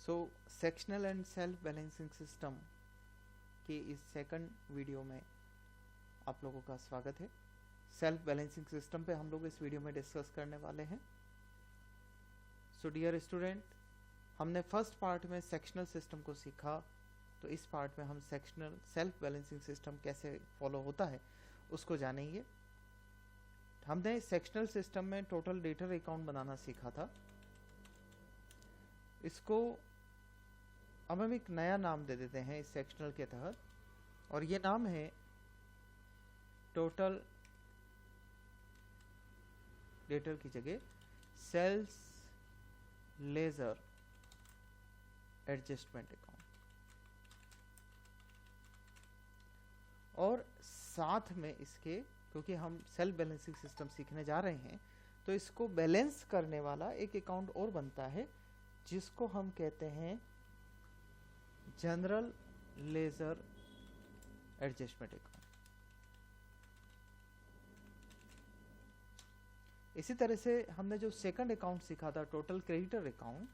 Sectional and self balancing system के इस second video में आप लोगों का स्वागत है। सेल्फ बैलेंसिंग सिस्टम पे हम लोग इस वीडियो में डिस्कस करने वाले हैं। सो डियर स्टूडेंट, हमने फर्स्ट पार्ट में सेक्शनल सिस्टम को सीखा, तो इस पार्ट में हम सेक्शनल सेल्फ बैलेंसिंग सिस्टम कैसे फॉलो होता है उसको जानेंगे। हमने सेक्शनल सिस्टम में टोटल डेटर अकाउंट बनाना सीखा था। इसको अब हम एक नया नाम दे देते हैं इस सेक्शनल के तहत, और ये नाम है टोटल डेटर की जगह सेल्स लेजर एडजस्टमेंट अकाउंट। और साथ में इसके, क्योंकि हम सेल्फ बैलेंसिंग सिस्टम सीखने जा रहे हैं, तो इसको बैलेंस करने वाला एक अकाउंट और बनता है जिसको हम कहते हैं जनरल लेजर एडजस्टमेंट अकाउंट। इसी तरह से हमने जो सेकंड अकाउंट सीखा था टोटल क्रेडिटर अकाउंट,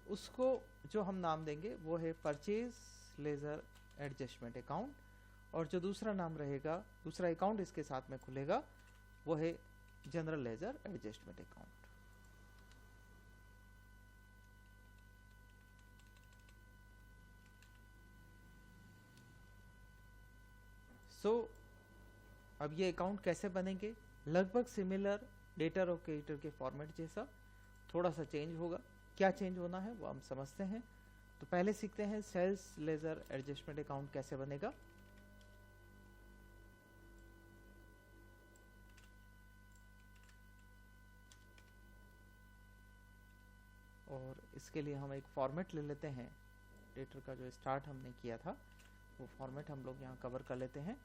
उसको जो हम नाम देंगे वो है परचेज लेजर एडजस्टमेंट अकाउंट, और जो दूसरा नाम रहेगा, दूसरा अकाउंट इसके साथ में खुलेगा, वो है जनरल लेजर एडजस्टमेंट अकाउंट। अब ये अकाउंट कैसे बनेंगे? लगभग सिमिलर डेटर और क्रेडिटर के फॉर्मेट जैसा, थोड़ा सा चेंज होगा। क्या चेंज होना है वो हम समझते हैं। तो पहले सीखते हैं सेल्स लेजर एडजस्टमेंट अकाउंट कैसे बनेगा। और इसके लिए हम एक फॉर्मेट ले लेते हैं। डेटर का जो स्टार्ट हमने किया था वो फॉर्मेट हम लोग यहाँ कवर कर लेते हैं।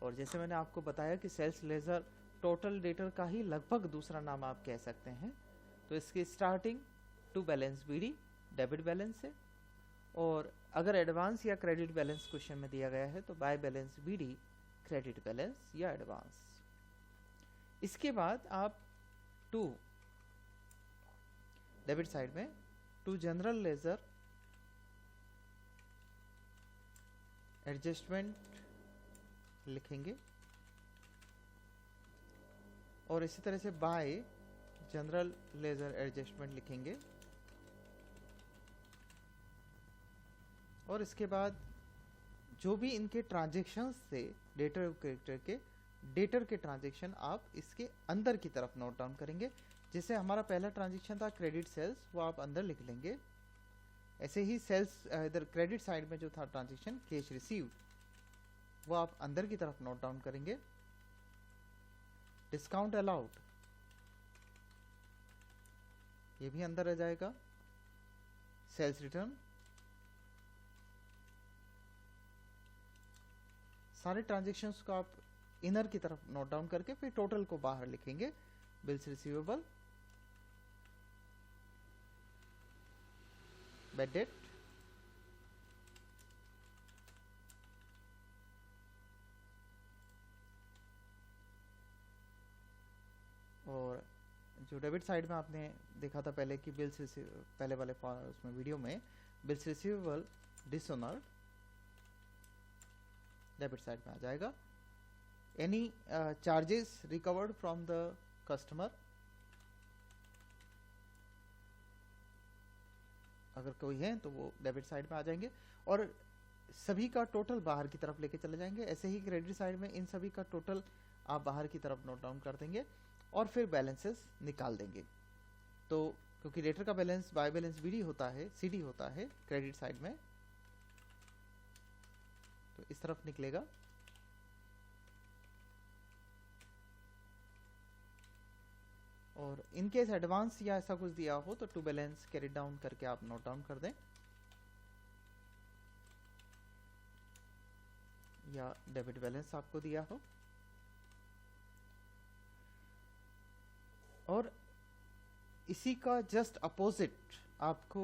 और जैसे मैंने आपको बताया कि सेल्स लेजर टोटल डेटर का ही लगभग दूसरा नाम आप कह सकते हैं। तो इसकी starting to balance BD debit balance है, और अगर एडवांस या क्रेडिट बैलेंस क्वेश्चन में दिया गया है तो by balance BD credit balance या एडवांस। इसके बाद आप टू डेबिट साइड में टू जनरल लेजर एडजस्टमेंट लिखेंगे, और इसी तरह से बाय जनरल लेजर एडजस्टमेंट लिखेंगे। और इसके बाद जो भी इनके ट्रांजैक्शंस थे डेटर और क्रेडिटर के, डेटर के ट्रांजैक्शन आप इसके अंदर की तरफ नोट डाउन करेंगे। जैसे हमारा पहला ट्रांजैक्शन था क्रेडिट सेल्स, वो आप अंदर लिख लेंगे। ऐसे ही सेल्स इधर क्रेडिट साइड में जो था ट्रांजैक्शन कैश रिसीव्ड, वो आप अंदर की तरफ नोट डाउन करेंगे। डिस्काउंट अलाउड, ये भी अंदर रह जाएगा। सेल्स रिटर्न, सारे ट्रांजैक्शंस को आप इनर की तरफ नोट डाउन करके फिर टोटल को बाहर लिखेंगे। बिल्स रिसीवेबल, बैड डेट, और जो डेबिट साइड में आपने देखा था पहले कि बिल्स पहले वाले उसमें वीडियो में bills receivable dishonoured debit side में आ जाएगा। Any charges recovered from the customer, अगर कोई है तो वो डेबिट साइड में आ जाएंगे, और सभी का टोटल बाहर की तरफ लेके चले जाएंगे। ऐसे ही क्रेडिट साइड में इन सभी का टोटल आप बाहर की तरफ नोट डाउन कर देंगे और फिर बैलेंसेस निकाल देंगे। तो क्योंकि डेटर का बैलेंस बाय बैलेंस बीडी होता है, सीडी होता है क्रेडिट साइड में, तो इस तरफ निकलेगा। और इन केस एडवांस या ऐसा कुछ दिया हो तो टू बैलेंस कैरी डाउन करके आप नोट डाउन कर दें, या डेबिट बैलेंस आपको दिया हो। और इसी का जस्ट अपोजिट आपको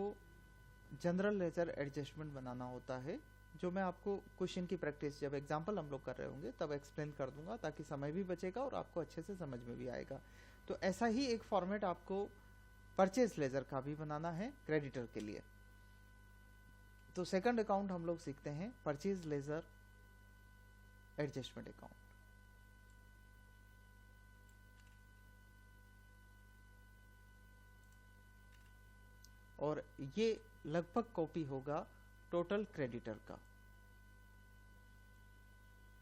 जनरल लेजर एडजस्टमेंट बनाना होता है, जो मैं आपको क्वेश्चन की प्रैक्टिस जब एग्जांपल हम लोग कर रहे होंगे तब एक्सप्लेन कर दूंगा, ताकि समय भी बचेगा और आपको अच्छे से समझ में भी आएगा। तो ऐसा ही एक फॉर्मेट आपको परचेज लेजर का भी बनाना है क्रेडिटर के लिए। तो सेकंड अकाउंट हम लोग सीखते हैं परचेज लेजर एडजस्टमेंट अकाउंट। और ये लगभग कॉपी होगा टोटल क्रेडिटर का।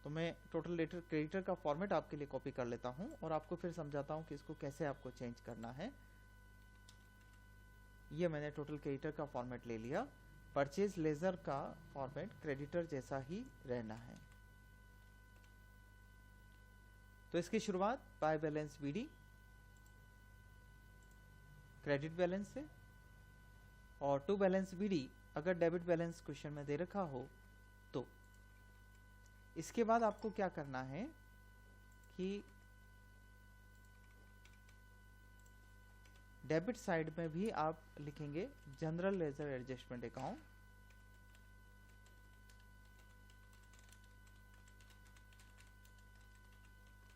तो मैं टोटल लेटर क्रेडिटर का फॉर्मेट आपके लिए कॉपी कर लेता हूं और आपको फिर समझाता हूं कि इसको कैसे आपको चेंज करना है। ये मैंने टोटल क्रेडिटर का फॉर्मेट ले लिया। परचेज लेजर का फॉर्मेट क्रेडिटर जैसा ही रहना है। तो इसकी शुरुआत by balance BD credit balance से, और टू बैलेंस बीडी अगर डेबिट बैलेंस क्वेश्चन में दे रखा हो तो। इसके बाद आपको क्या करना है कि डेबिट साइड में भी आप लिखेंगे जनरल लेजर एडजस्टमेंट अकाउंट,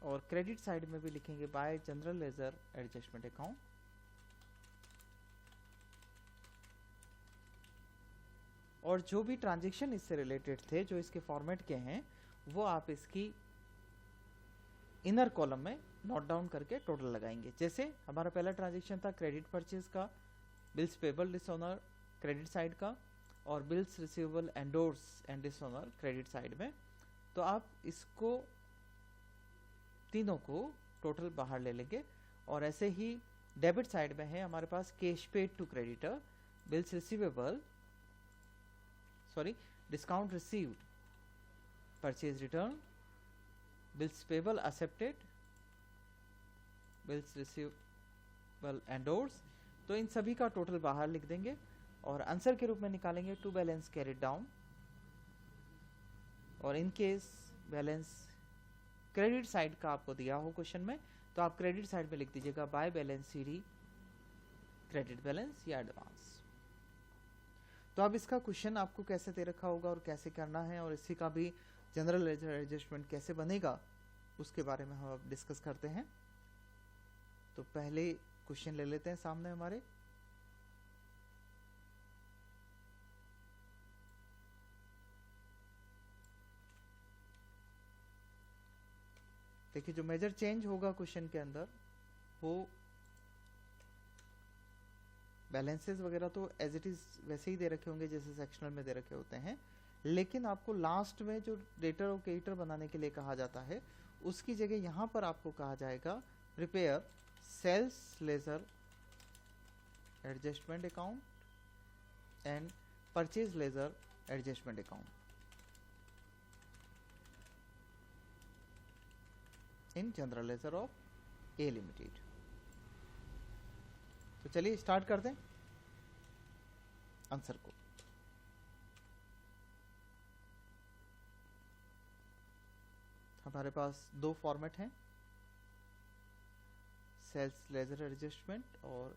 और क्रेडिट साइड में भी लिखेंगे bye general ledger adjustment account. और जो भी ट्रांजैक्शन इससे रिलेटेड थे जो इसके फॉर्मेट के हैं वो आप इसकी इनर कॉलम में नोट डाउन करके टोटल लगाएंगे। जैसे हमारा पहला ट्रांजैक्शन था क्रेडिट परचेज का, bills payable dishonour credit side का, और bills receivable endorse and dishonour credit side में। तो आप इसको तीनों को टोटल बाहर ले लेंगे। और ऐसे ही डेबिट साइड में है हमारे पास cash paid to creditor, bills receivable discount received, purchase return, bills payable accepted, bills receivable endorse. तो इन सभी का टोटल बाहर लिख देंगे और आंसर के रूप में निकालेंगे टू बैलेंस कैरिड डाउन। और in case balance credit side का आपको दिया हो क्वेश्चन में तो आप क्रेडिट साइड में लिख दीजिएगा by balance CD credit balance या एडवांस। तो अब इसका क्वेश्चन आपको कैसे दे रखा होगा और कैसे करना है और इसी का भी जनरल लेजर एडजस्टमेंट कैसे बनेगा उसके बारे में हम अब डिस्कस करते हैं। तो पहले क्वेश्चन ले लेते हैं सामने हमारे। देखिए जो मेजर चेंज होगा क्वेश्चन के अंदर वो बैलेंसेस वगैरह तो एज इट इज वैसे ही दे रखे होंगे जैसे सेक्शनल में दे रखे होते हैं, लेकिन आपको लास्ट में जो डेटर और क्रेडिटर बनाने के लिए कहा जाता है उसकी जगह यहां पर आपको कहा जाएगा prepare sales ledger adjustment account and purchase ledger adjustment account in general ledger of A limited. तो चलिए स्टार्ट कर दें आंसर को। हमारे पास दो फॉर्मेट हैं, सेल्स लेजर एडजस्टमेंट और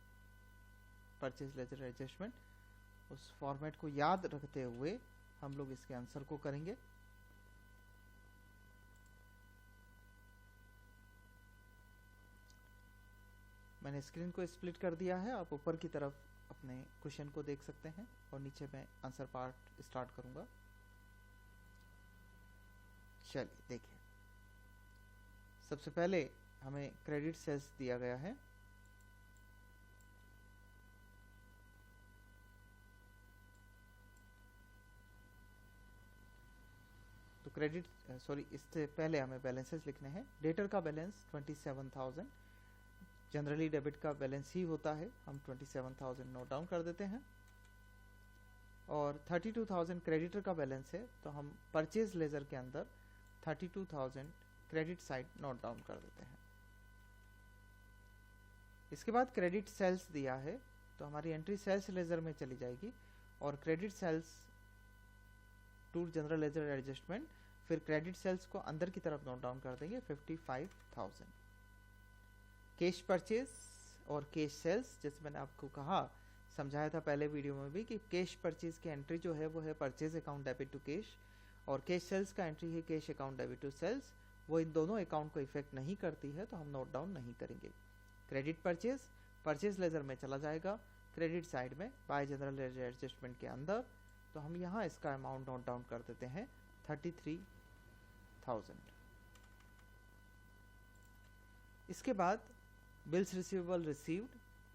परचेज लेजर एडजस्टमेंट। उस फॉर्मेट को याद रखते हुए हम लोग इसके आंसर को करेंगे। मैंने स्क्रीन को स्प्लिट कर दिया है, आप ऊपर की तरफ अपने क्वेश्चन को देख सकते हैं और नीचे मैं आंसर पार्ट स्टार्ट करूंगा। चलिए देखिए, सबसे पहले हमें क्रेडिट सेल्स दिया गया है। तो क्रेडिट इससे पहले हमें बैलेंसेस लिखने हैं। डेटर का बैलेंस 27,000, जनरली डेबिट का बैलेंस ही होता है, हम 27,000 नोट डाउन कर देते हैं। और 32,000 क्रेडिटर का बैलेंस है तो हम परचेज लेजर के अंदर 32,000 क्रेडिट साइड नोट डाउन कर देते हैं। इसके बाद क्रेडिट सेल्स दिया है तो हमारी एंट्री सेल्स लेजर में चली जाएगी और credit sales to general ledger adjustment, फिर क्रेडिट सेल्स को अंदर की तरफ नोट डाउन कर देंगे 55,000। कैश परचेज और कैश सेल्स, जैसे मैंने आपको कहा समझाया था पहले वीडियो में भी कि कैश परचेज की एंट्री जो है वो है purchase account debit to cash, और कैश सेल्स का एंट्री है cash account debit to sales. वो इन दोनों अकाउंट को इफेक्ट नहीं करती है तो हम नोट डाउन नहीं करेंगे। क्रेडिट परचेज, परचेज लेजर में चला जाएगा क्रेडिट साइड में बाय जनरल लेजर एडजस्टमेंट के अंदर। तो हम यहाँ इसका अमाउंट नोट डाउन कर देते हैं 33,000। इसके बाद बिल्स रिसीवेबल रिसीव्ड,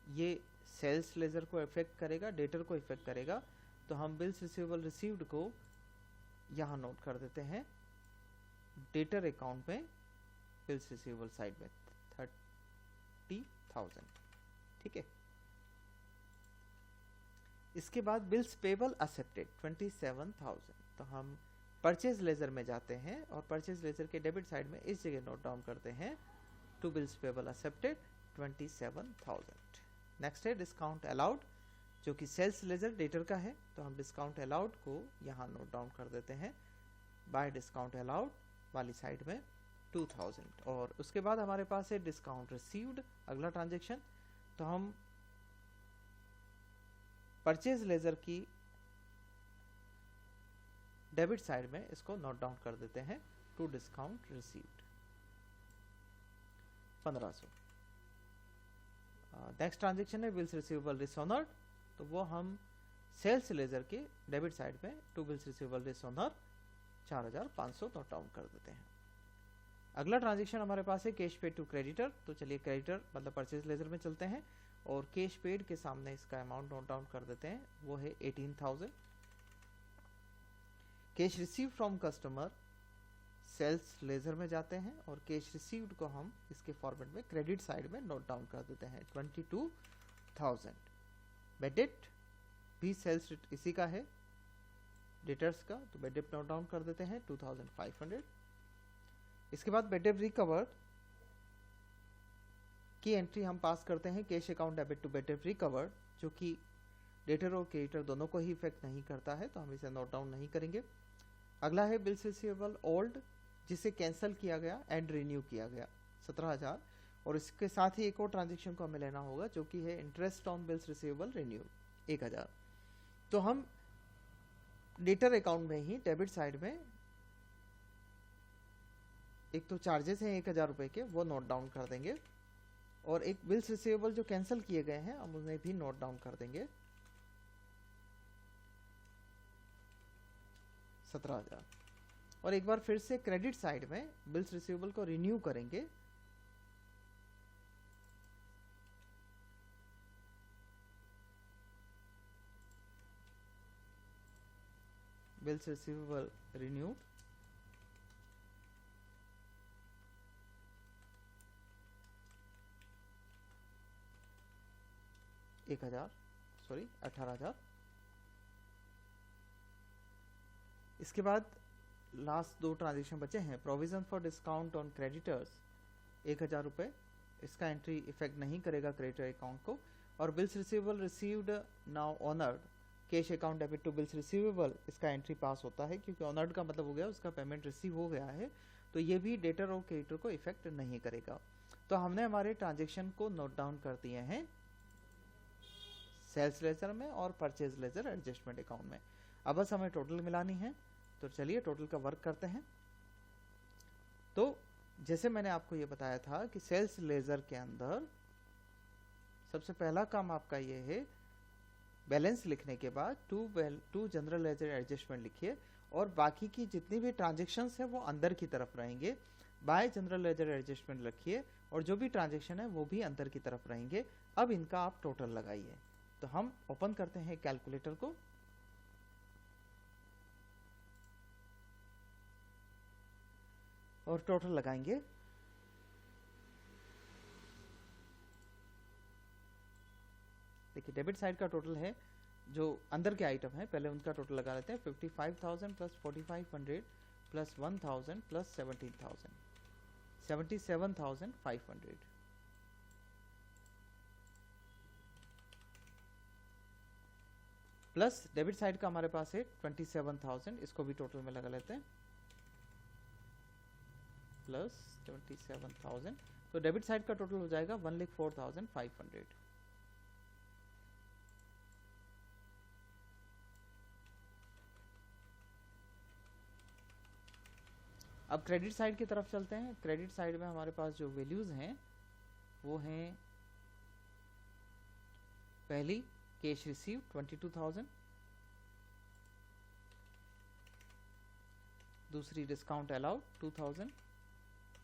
ये सेल्स लेजर को इफेक्ट करेगा, डेटर को इफेक्ट करेगा। तो हम बिल्स रिसीवेबल रिसीव्ड को यहाँ नोट कर देते हैं डेटर अकाउंट में बिल्स रिसीवेबल साइड में 30,000। ठीक है। इसके बाद बिल्स पेबल एक्सेप्टेड 27,000। तो हम परचेज लेजर में जाते हैं और परचेज लेजर के डेबिट साइड में इस जगह नोट डाउन करते हैं to bills payable accepted 27,000। Next है डिस्काउंट अलाउड, जो कि सेल्स लेजर डेटर का है। तो हम डिस्काउंट अलाउड को यहाँ नोट डाउन कर देते हैं बाय डिस्काउंट अलाउड वाली साइड में 2000। और उसके बाद हमारे पास है डिस्काउंट रिसीव्ड, अगला ट्रांजेक्शन। तो हम परचेज लेजर की डेबिट साइड में इसको नोट डाउन कर देते हैं to discount received 1500। Next transaction है बिल्स रिसीवेबल डिसऑनर्ड। तो वो हम सेल्स लेजर के डेबिट साइड में to bills receivable dishonour 4500 note down कर देते हैं। अगला ट्रांजेक्शन हमारे पास है कैश पेड टू क्रेडिटर। तो चलिए क्रेडिटर मतलब परचेज लेजर में चलते हैं और कैश पेड के सामने इसका अमाउंट नोट डाउन कर देते हैं, वो है 18,000। Cash receive from customer sales ledger में जाते हैं और कैश रिसीव्ड को हम इसके फॉर्मेट में क्रेडिट साइड में नोट डाउन कर देते हैं 22,000। बेडेट भी सेल्स इसी का है डेटर्स का, तो बेडेट नोट डाउन कर देते हैं 2,500। इसके बाद बेडेट रिकवर्ड की एंट्री हम पास करते हैं cash account debit to bad debt recovered, जो कि डेटर और क्रेडिटर दोनों को ही इफेक्ट नहीं करता है, तो हम इसे नोट डाउन नहीं करेंगे। अगला है बिल्स रिसीवेबल ओल्ड, जिसे कैंसिल किया गया एंड रिन्यू किया गया 17,000। और इसके साथ ही एक और ट्रांजेक्शन को हमें लेना होगा जो कि है interest on bills receivable renew 1,000। तो हम डेटर अकाउंट में ही डेबिट साइड में एक तो चार्जेस हैं 1,000 रुपए के, वो नोट डाउन कर देंगे और एक बिल्स रिसीवेबल जो कैंसिल किए गए हैं हम उन्हें भी नोट डाउन कर देंगे 17,000। और एक बार फिर से क्रेडिट साइड में बिल्स रिसीवेबल को रिन्यू करेंगे बिल्स रिसीवेबल रिन्यूड 18,000। इसके बाद लास्ट दो ट्रांजेक्शन बचे हैं। Provision for discount on creditors 1,000 रुपये, इसका एंट्री इफेक्ट नहीं करेगा क्रेडिटर अकाउंट को। और bills receivable received now honoured cash account debit to bills receivable, इसका एंट्री पास होता है क्योंकि ऑनर्ड का मतलब हो गया उसका पेमेंट रिसीव हो गया है, तो ये भी डेटर और क्रेडिटर को इफेक्ट नहीं करेगा। तो हमने हमारे ट्रांजेक्शन को नोट डाउन कर दिए हैं सेल्स लेजर में और परचेज लेजर एडजस्टमेंट अकाउंट में। अब बस हमें टोटल मिलानी है, तो चलिए टोटल का वर्क करते हैं। तो जैसे मैंने आपको ये बताया था कि सेल्स लेजर के अंदर सबसे पहला काम आपका ये है बैलेंस लिखने के बाद टू जनरल लेजर एडजस्टमेंट लिखिए और बाकी की जितनी भी ट्रांजेक्शन्स है वो अंदर की तरफ रहेंगे। बाय जनरल लेजर एडजस्टमेंट रखिए और जो भी ट्रांजेक्शन है वो भी अंदर की तरफ रहेंगे। अब इनका आप टोटल लगाइए। तो हम ओपन करते हैं कैलकुलेटर को और टोटल लगाएंगे। देखिए डेबिट साइड का टोटल है, जो अंदर के आइटम है पहले उनका टोटल लगा लेते हैं। 55,000 plus 4,500 plus 1,000 plus 17,000 77,500। Plus debit side का हमारे पास है 27,000, इसको भी टोटल में लगा लेते हैं प्लस 27,000। तो डेबिट साइड का टोटल हो जाएगा 1,04,500। अब क्रेडिट साइड की तरफ चलते हैं। क्रेडिट साइड में हमारे पास जो वैल्यूज हैं वो हैं पहली कैश रिसीव 22,000, दूसरी डिस्काउंट अलाउड 2,000,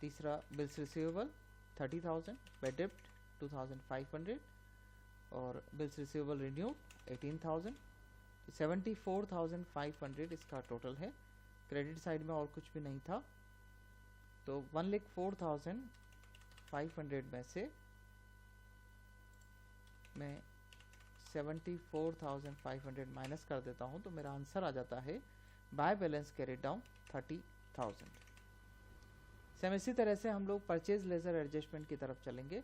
तीसरा बिल्स रिसीवेबल 30,000, बेड डेब्ट 2,500 और बिल्स रिसीवेबल रिन्यूड 18,000, तो 74,500 इसका टोटल है। क्रेडिट साइड में और कुछ भी नहीं था, तो 1,04,500 में से मैं 74,500 माइनस कर देता हूं, तो मेरा आंसर आ जाता है by balance carried down 30,000। Same इसी तरह से हम लोग परचेज लेजर एडजस्टमेंट की तरफ चलेंगे।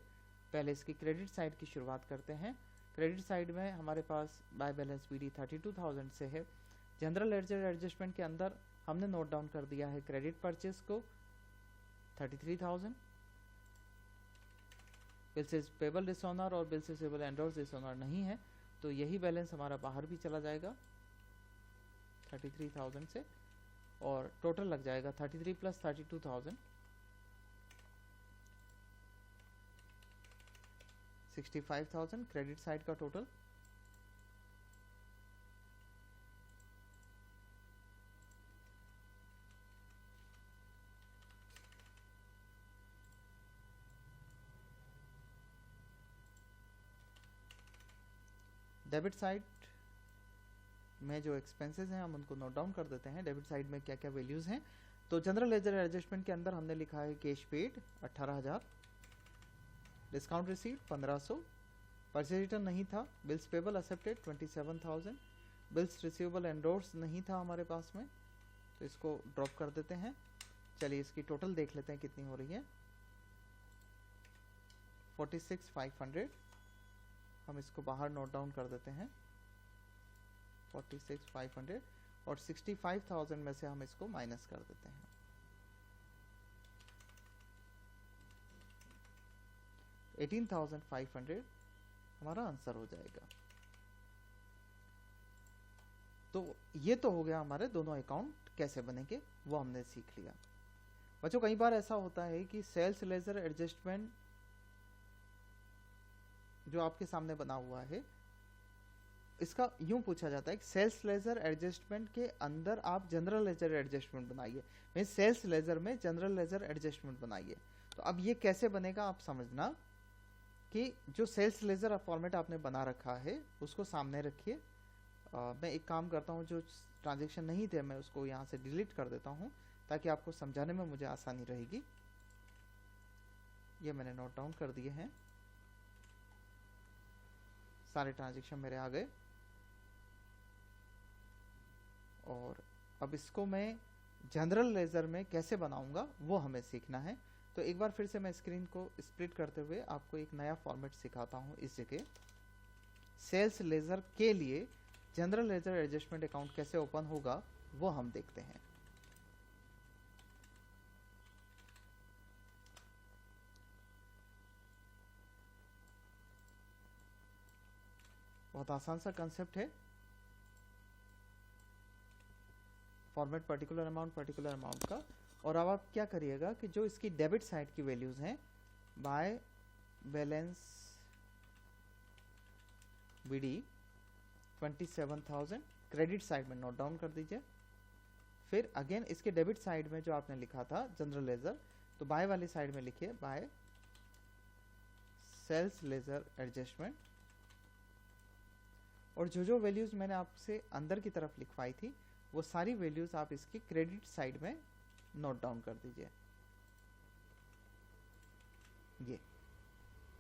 पहले इसकी क्रेडिट साइड की शुरुआत करते हैं। क्रेडिट साइड में हमारे पास बाय बैलेंस बीडी 32,000 से है। जनरल लेजर एडजस्टमेंट के अंदर हमने नोट डाउन कर दिया है क्रेडिट परचेज को 33,000, बिल्स पेबल डिसऑनर और बिल्स रिसीवेबल एंडोर्स डिसऑनर नहीं है, तो यही बैलेंस हमारा बाहर भी चला जाएगा 33,000 से, और टोटल लग जाएगा 33 प्लस 32,000 65,000 क्रेडिट साइड का टोटल। डेबिट साइड में जो एक्सपेंसेस हैं हम उनको नोट डाउन कर देते हैं। डेबिट साइड में क्या क्या वैल्यूज हैं, तो जनरल लेजर एडजस्टमेंट के अंदर हमने लिखा है cash paid 18,000, discount receipt 1500, purchase return नहीं था, bills payable accepted 27,000, bills receivable endorse नहीं था हमारे पास में, तो इसको ड्रॉप कर देते हैं। चलिए इसकी टोटल देख लेते हैं कितनी हो रही है, 46,500। हम इसको बाहर नोट डाउन कर देते हैं 46,500, और 65,000 में से हम इसको माइनस कर देते हैं। तो 18,500 हमारा आंसर हो जाएगा। तो ये तो हो गया हमारे दोनों अकाउंट कैसे बनेंगे, वो हमने सीख लिया। बच्चों कई बार ऐसा होता है कि सेल्स लेजर एडजस्टमेंट जो आपके सामने बना हुआ है, इसका यूं पूछा जाता है कि सेल्स लेजर एडजस्टमेंट के अंदर आप जनरल लेजर एडजस्टमेंट बनाइए, मींस सेल्स लेजर में जनरल लेजर एडजस्टमेंट बनाइए। तो अब ये कैसे बनेगा आप समझना कि जो सेल्स लेजर फॉर्मेट आपने बना रखा है उसको सामने रखिए। मैं एक काम करता हूँ, जो ट्रांजेक्शन नहीं थे मैं उसको यहाँ से डिलीट कर देता हूँ ताकि आपको समझाने में मुझे आसानी रहेगी। ये मैंने नोट डाउन कर दिए हैं, सारे ट्रांजेक्शन मेरे आ गए, और अब इसको मैं जनरल लेजर में कैसे बनाऊंगा वो हमें सीखना है। तो एक बार फिर से मैं स्क्रीन को स्प्लिट करते हुए आपको एक नया फॉर्मेट सिखाता हूं। इस जगह सेल्स लेजर के लिए जनरल लेजर एडजस्टमेंट अकाउंट कैसे ओपन होगा वो हम देखते हैं। बहुत आसान सा कंसेप्ट है, फॉर्मेट पर्टिकुलर अमाउंट का। और अब आप क्या करिएगा कि जो इसकी डेबिट साइड की वैल्यूज हैं, by balance BD 27,000 credit side में नोट डाउन कर दीजिए। फिर अगेन इसके डेबिट साइड में जो आपने लिखा था जनरल लेजर, तो बाय वाली साइड में लिखिए बाय सेल्स लेजर एडजस्टमेंट, और जो जो वैल्यूज मैंने आपसे अंदर की तरफ लिखवाई थी वो सारी वैल्यूज आप इसकी क्रेडिट साइड में नोट डाउन कर दीजिए। ये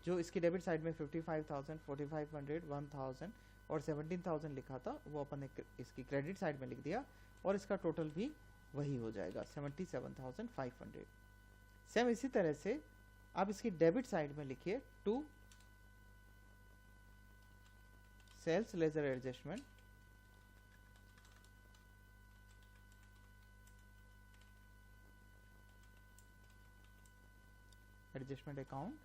जो इसकी डेबिट साइड में 55,000, 4,500, 1,000 और 17,000 लिखा था वो अपन इसकी क्रेडिट साइड में लिख दिया, और इसका टोटल भी वही हो जाएगा 77,500। सेम इसी तरह से आप इसकी डेबिट साइड में लिखिए to sales ledger adjustment account,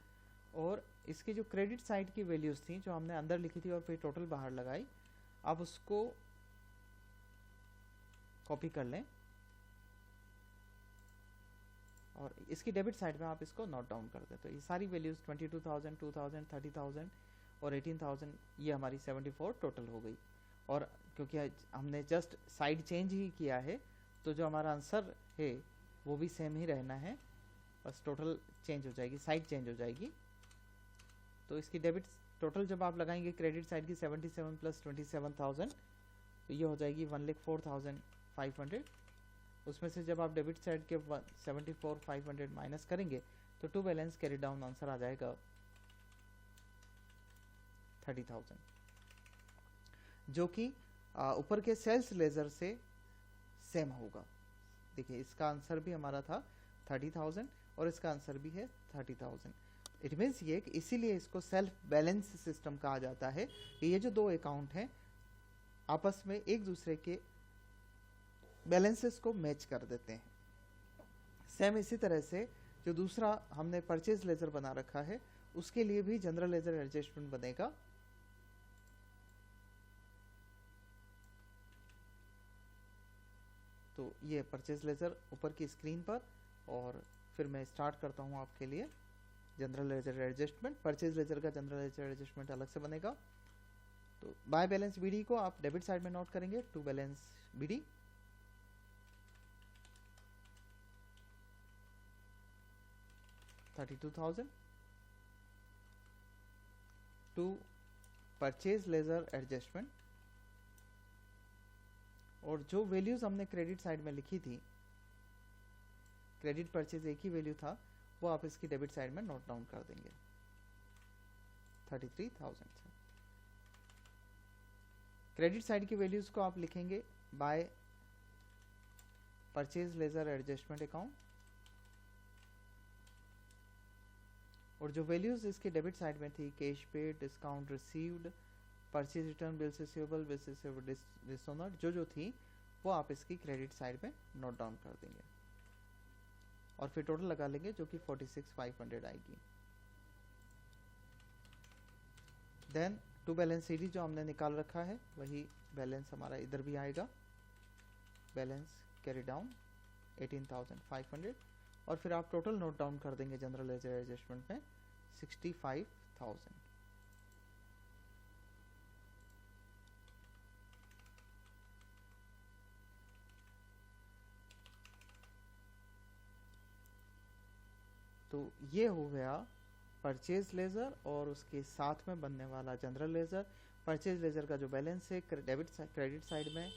और इसकी जो क्रेडिट साइड की वैल्यूज थी जो हमने अंदर लिखी थी और फिर टोटल बाहर लगाई, आप उसको कॉपी कर लें और इसकी डेबिट साइड में आप इसको नोट डाउन कर दें। तो ये सारी वैल्यूज 22,000, 2,000, 30,000 और 18,000 ये हमारी 74 टोटल हो गई। और क्योंकि हमने जस्ट साइड चेंज ही किया है तो जो हमारा आंसर है वो भी सेम ही रहना है, बस टोटल चेंज हो जाएगी, साइड चेंज हो जाएगी। तो इसकी डेबिट टोटल जब आप लगाएंगे क्रेडिट साइड की 77 प्लस 27,000 तो ये हो जाएगी 1,04,500। उसमें से जब आप डेबिट साइड के 74,500 माइनस करेंगे तो to balance carry down answer आ जाएगा 30,000, जो कि ऊपर के सेल्स लेजर से सेम होगा। देखिए इसका आंसर भी हमारा था 30,000 और इसका आंसर भी है 30,000। इट मीन्स ये कि इसीलिए इसको सेल्फ बैलेंस सिस्टम कहा जाता है कि ये जो दो अकाउंट हैं आपस में एक दूसरे के बैलेंसेस को मैच कर देते हैं। सेम इसी तरह से जो दूसरा हमने परचेज लेजर बना रखा है उसके लिए भी जनरल लेजर एडजस्टमेंट बनेगा। तो ये परचेज लेजर ऊपर की स्क्रीन पर, और फिर मैं स्टार्ट करता हूँ आपके लिए general ledger adjustment. Purchase ledger का जनरल लेजर एडजस्टमेंट अलग से बनेगा। तो बाय बैलेंस बीडी को आप डेबिट साइड में नोट करेंगे, to balance BD $32,000 to purchase ledger adjustment. और जो वैल्यूज हमने क्रेडिट साइड में लिखी थी, क्रेडिट परचेज एक ही वैल्यू था, वो आप इसकी डेबिट साइड में नोट डाउन कर देंगे 33,000 से। क्रेडिट साइड की वैल्यूज को आप लिखेंगे by purchase ledger adjustment account, और जो वैल्यूज इसकी डेबिट साइड में थी cash paid, discount received, purchase return, bills receivable, bills receivable dishonoured, जो थी वो आप इसकी क्रेडिट साइड में नोट डाउन कर देंगे और फिर टोटल लगा लेंगे जो कि 46,500 आएगी। देन टू बैलेंस सीडी जो हमने निकाल रखा है वही बैलेंस हमारा इधर भी आएगा, बैलेंस कैरी डाउन 18,500, और फिर आप टोटल नोट डाउन कर देंगे जनरल लेजर एडजस्टमेंट में 65,000। तो ये हो गया परचेज लेजर और उसके साथ में बनने वाला जनरल लेजर। परचेज लेजर का जो बैलेंस है क्रेडिट साइड में,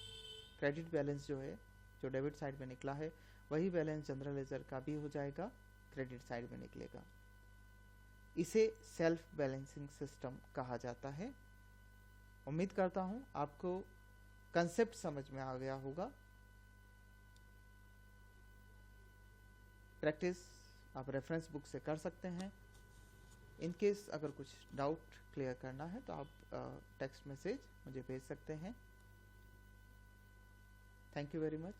क्रेडिट बैलेंस जो है जो डेबिट साइड में निकला है वही बैलेंस जनरल लेजर का भी हो जाएगा, क्रेडिट साइड में निकलेगा। इसे सेल्फ बैलेंसिंग सिस्टम कहा जाता है। उम्मीद करता हूं आपको कंसेप्ट समझ में आ गया होगा। प्रैक्टिस आप रेफरेंस बुक से कर सकते हैं। इन केस अगर कुछ डाउट क्लियर करना है तो आप टेक्स्ट मैसेज मुझे भेज सकते हैं। Thank you very much.